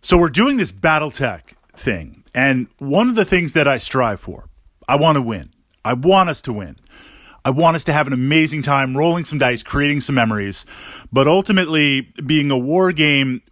So we're doing this Battletech thing, and one of the things that I strive for, I want to win. I want us to win. I want us to have an amazing time rolling some dice, creating some memories, but ultimately, being a war game,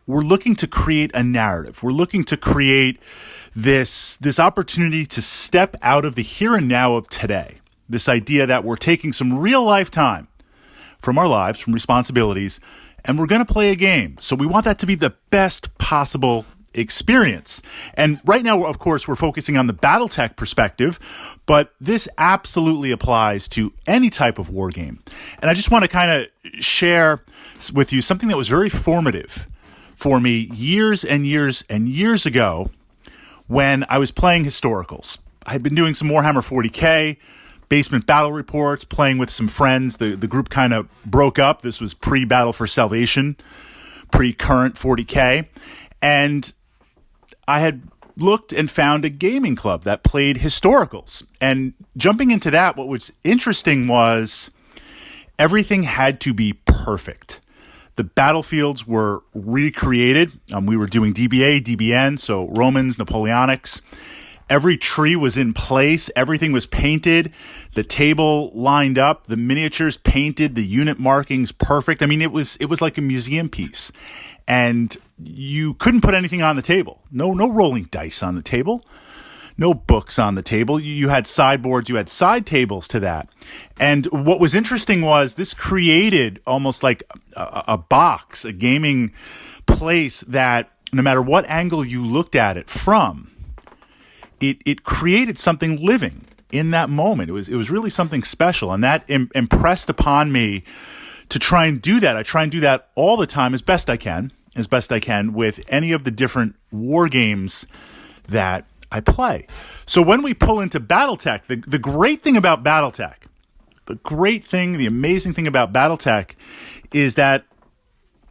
we're looking to create a narrative. We're looking to create this opportunity to step out of the here and now of today. This idea that we're taking some real life time from our lives, from responsibilities, and we're going to play a game. So we want that to be the best possible experience. And right now, of course, we're focusing on the Battletech perspective, but this absolutely applies to any type of war game. And I just want to kind of share with you something that was very formative for me years and years and years ago when I was playing historicals. I had been doing some Warhammer 40K, basement battle reports, playing with some friends. The group kind of broke up. This was pre-Battle for Salvation, pre-current 40K. And I had looked and found a gaming club that played historicals. And jumping into that, what was interesting was everything had to be perfect. The battlefields were recreated. We were doing DBA, DBN, so Romans, Napoleonics. Every tree was in place. Everything was painted. The table lined up. The miniatures painted. The unit markings perfect. I mean, it was like a museum piece. And you couldn't put anything on the table. No rolling dice on the table. No books on the table. You had sideboards. You had side tables to that. And what was interesting was this created almost like a box, a gaming place that no matter what angle you looked at it from, it created something living in that moment. It was really something special, and that impressed upon me to try and do that. I try and do that all the time as best I can with any of the different war games that I play. So when we pull into Battletech, the great thing about Battletech, the amazing thing about Battletech is that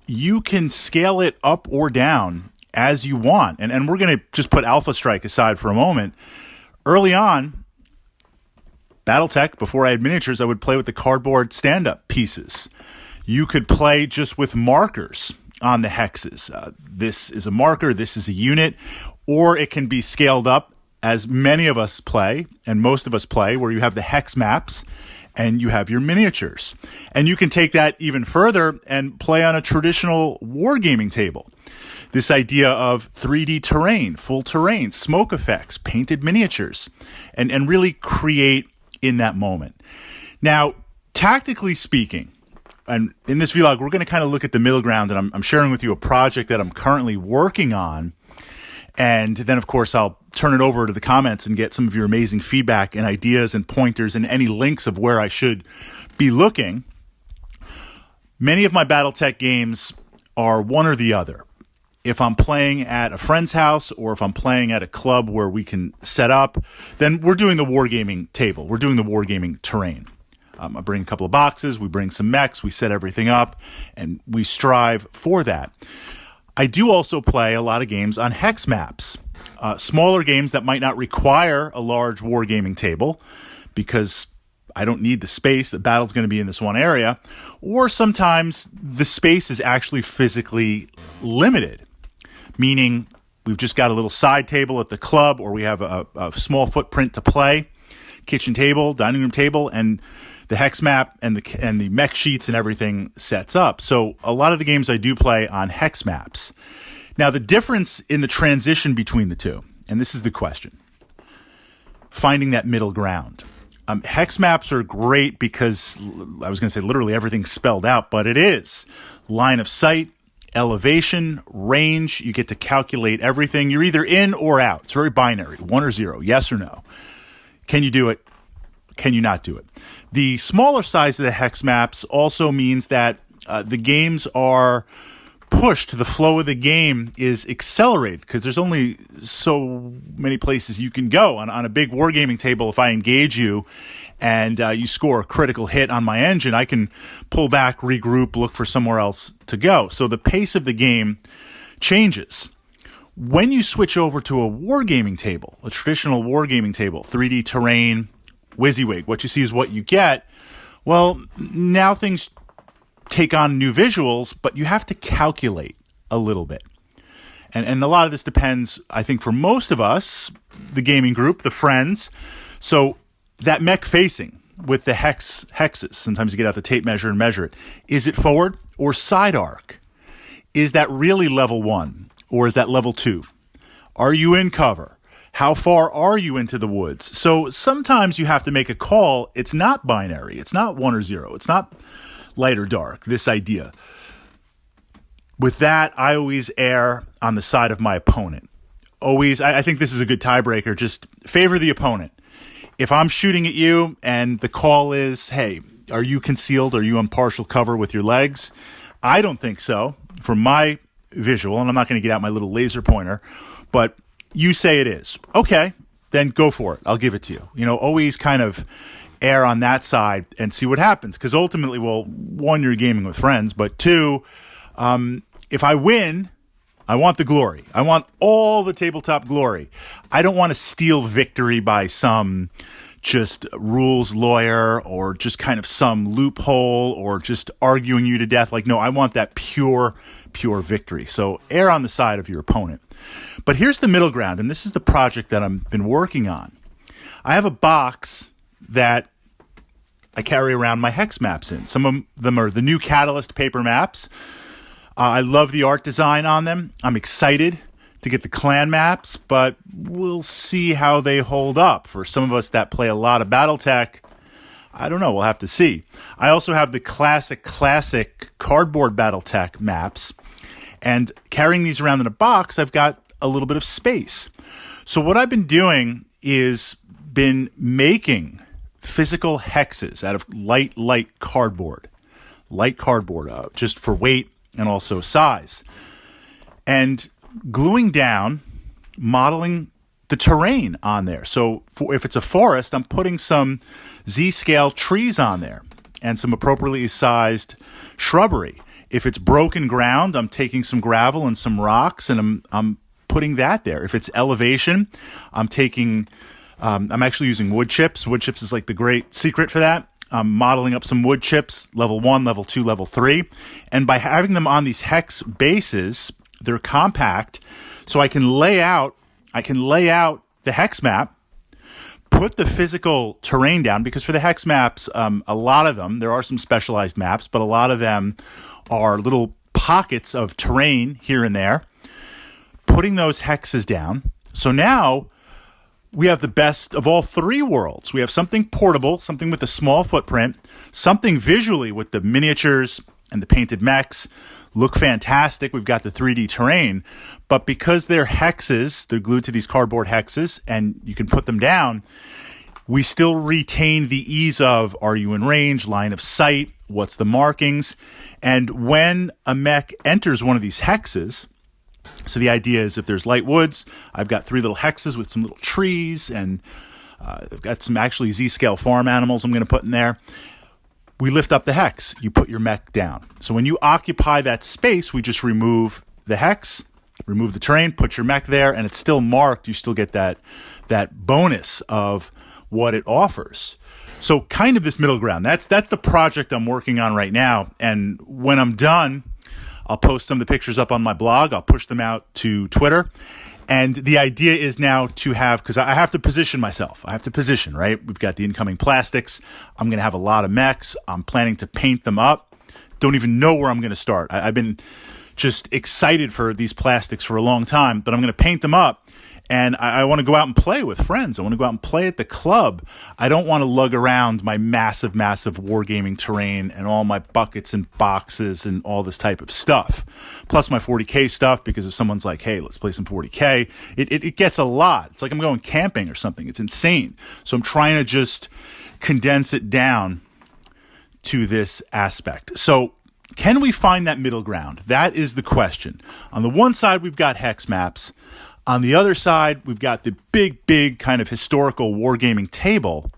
you can scale it up or down as you want. And we're going to just put Alpha Strike aside for a moment. Early on, Battletech, before I had miniatures, I would play with the cardboard stand-up pieces. You could play just with markers on the hexes. This is a marker, this is a unit, or it can be scaled up, as many of us play, and most of us play, where you have the hex maps and you have your miniatures. And you can take that even further and play on a traditional wargaming table. This idea of 3D terrain, full terrain, smoke effects, painted miniatures, and really create in that moment. Now, tactically speaking, and in this vlog, we're going to kind of look at the middle ground, and I'm sharing with you a project that I'm currently working on. And then, of course, I'll turn it over to the comments and get some of your amazing feedback and ideas and pointers and any links of where I should be looking. Many of my Battletech games are one or the other. If I'm playing at a friend's house or if I'm playing at a club where we can set up, then we're doing the wargaming table. We're doing the wargaming terrain. I bring a couple of boxes, we bring some mechs, we set everything up, and we strive for that. I do also play a lot of games on hex maps, smaller games that might not require a large wargaming table because I don't need the space. The battle's going to be in this one area. Or sometimes the space is actually physically limited, meaning we've just got a little side table at the club, or we have a small footprint to play, kitchen table, dining room table, and the hex map and the mech sheets and everything sets up. So a lot of the games I do play on hex maps. Now, the difference in the transition between the two, and this is the question, finding that middle ground. Hex maps are great because, I was going to say literally everything's spelled out, but it is. Line of sight, elevation, range, you get to calculate everything. You're either in or out. It's very binary, 1 or 0, yes or no. Can you do it? Can you not do it? The smaller size of the hex maps also means that the games are pushed. The flow of the game is accelerated because there's only so many places you can go. On a big wargaming table, if I engage you and you score a critical hit on my engine, I can pull back, regroup, look for somewhere else to go. So the pace of the game changes. When you switch over to a wargaming table, a traditional wargaming table, 3D terrain, WYSIWYG, what you see is what you get. Well, now things take on new visuals, but you have to calculate a little bit. And a lot of this depends, I think, for most of us, the gaming group, the friends. So that mech facing with the hexes, sometimes you get out the tape measure and measure it. Is it forward or side arc? Is that really level 1 or is that level 2? Are you in cover? How far are you into the woods? So sometimes you have to make a call. It's not binary. It's not 1 or 0. It's not light or dark, this idea. With that, I always err on the side of my opponent. Always, I think this is a good tiebreaker. Just favor the opponent. If I'm shooting at you and the call is, hey, are you concealed? Are you on partial cover with your legs? I don't think so. From my visual, and I'm not going to get out my little laser pointer, but you say it is. Okay, then go for it. I'll give it to you. Always kind of err on that side and see what happens. Because ultimately, well, 1, you're gaming with friends, but 2, if I win, I want the glory. I want all the tabletop glory. I don't want to steal victory by some just rules lawyer or just kind of some loophole or just arguing you to death. No, I want that pure victory. So err on the side of your opponent. But here's the middle ground, and this is the project that I've been working on. I have a box that I carry around my hex maps in. Some of them are the new Catalyst paper maps. I love the art design on them. I'm excited to get the clan maps, but we'll see how they hold up. For some of us that play a lot of Battletech, I don't know. We'll have to see. I also have the classic cardboard Battletech maps, and carrying these around in a box, I've got a little bit of space. So what I've been doing is been making physical hexes out of light cardboard. Light cardboard, just for weight and also size. And gluing down, modeling the terrain on there. So if it's a forest, I'm putting some Z-scale trees on there and some appropriately sized shrubbery. If it's broken ground, I'm taking some gravel and some rocks and I'm putting that there. If it's elevation, I'm actually using wood chips. Wood chips is like the great secret for that. I'm modeling up some wood chips, level 1, level 2, level 3. And by having them on these hex bases, they're compact, so I can lay out the hex map, put the physical terrain down, because for the hex maps, a lot of them, there are some specialized maps, but a lot of them are little pockets of terrain here and there, putting those hexes down. So now we have the best of all 3 worlds. We have something portable, something with a small footprint, something visually with the miniatures and the painted mechs look fantastic. We've got the 3D terrain, but because they're hexes, they're glued to these cardboard hexes and you can put them down, we still retain the ease of, are you in range, line of sight, what's the markings? And when a mech enters one of these hexes, so the idea is if there's light woods, I've got 3 little hexes with some little trees, and I've got some actually Z-scale farm animals I'm going to put in there. We lift up the hex. You put your mech down. So when you occupy that space, we just remove the hex, remove the terrain, put your mech there, and it's still marked. You still get that bonus of what it offers. So kind of this middle ground. That's the project I'm working on right now. And when I'm done, I'll post some of the pictures up on my blog. I'll push them out to Twitter. And the idea is now to have, because I have to position myself. I have to position, right? We've got the incoming plastics. I'm going to have a lot of mechs. I'm planning to paint them up. Don't even know where I'm going to start. I've been just excited for these plastics for a long time, but I'm going to paint them up. And I want to go out and play with friends. I want to go out and play at the club. I don't want to lug around my massive wargaming terrain and all my buckets and boxes and all this type of stuff. Plus my 40K stuff, because if someone's like, hey, let's play some 40K, it gets a lot. It's like I'm going camping or something. It's insane. So I'm trying to just condense it down to this aspect. So can we find that middle ground? That is the question. On the one side, we've got hex maps. On the other side, we've got the big kind of historical wargaming table.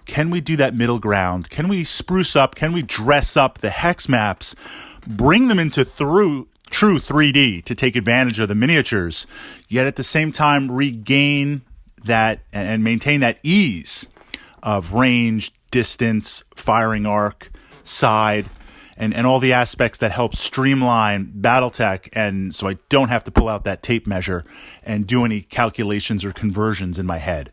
Can we do that middle ground? Can we spruce up? Can we dress up the hex maps, bring them into true 3D to take advantage of the miniatures, yet at the same time regain that and maintain that ease of range, distance, firing arc, side, and all the aspects that help streamline Battletech, and so I don't have to pull out that tape measure and do any calculations or conversions in my head.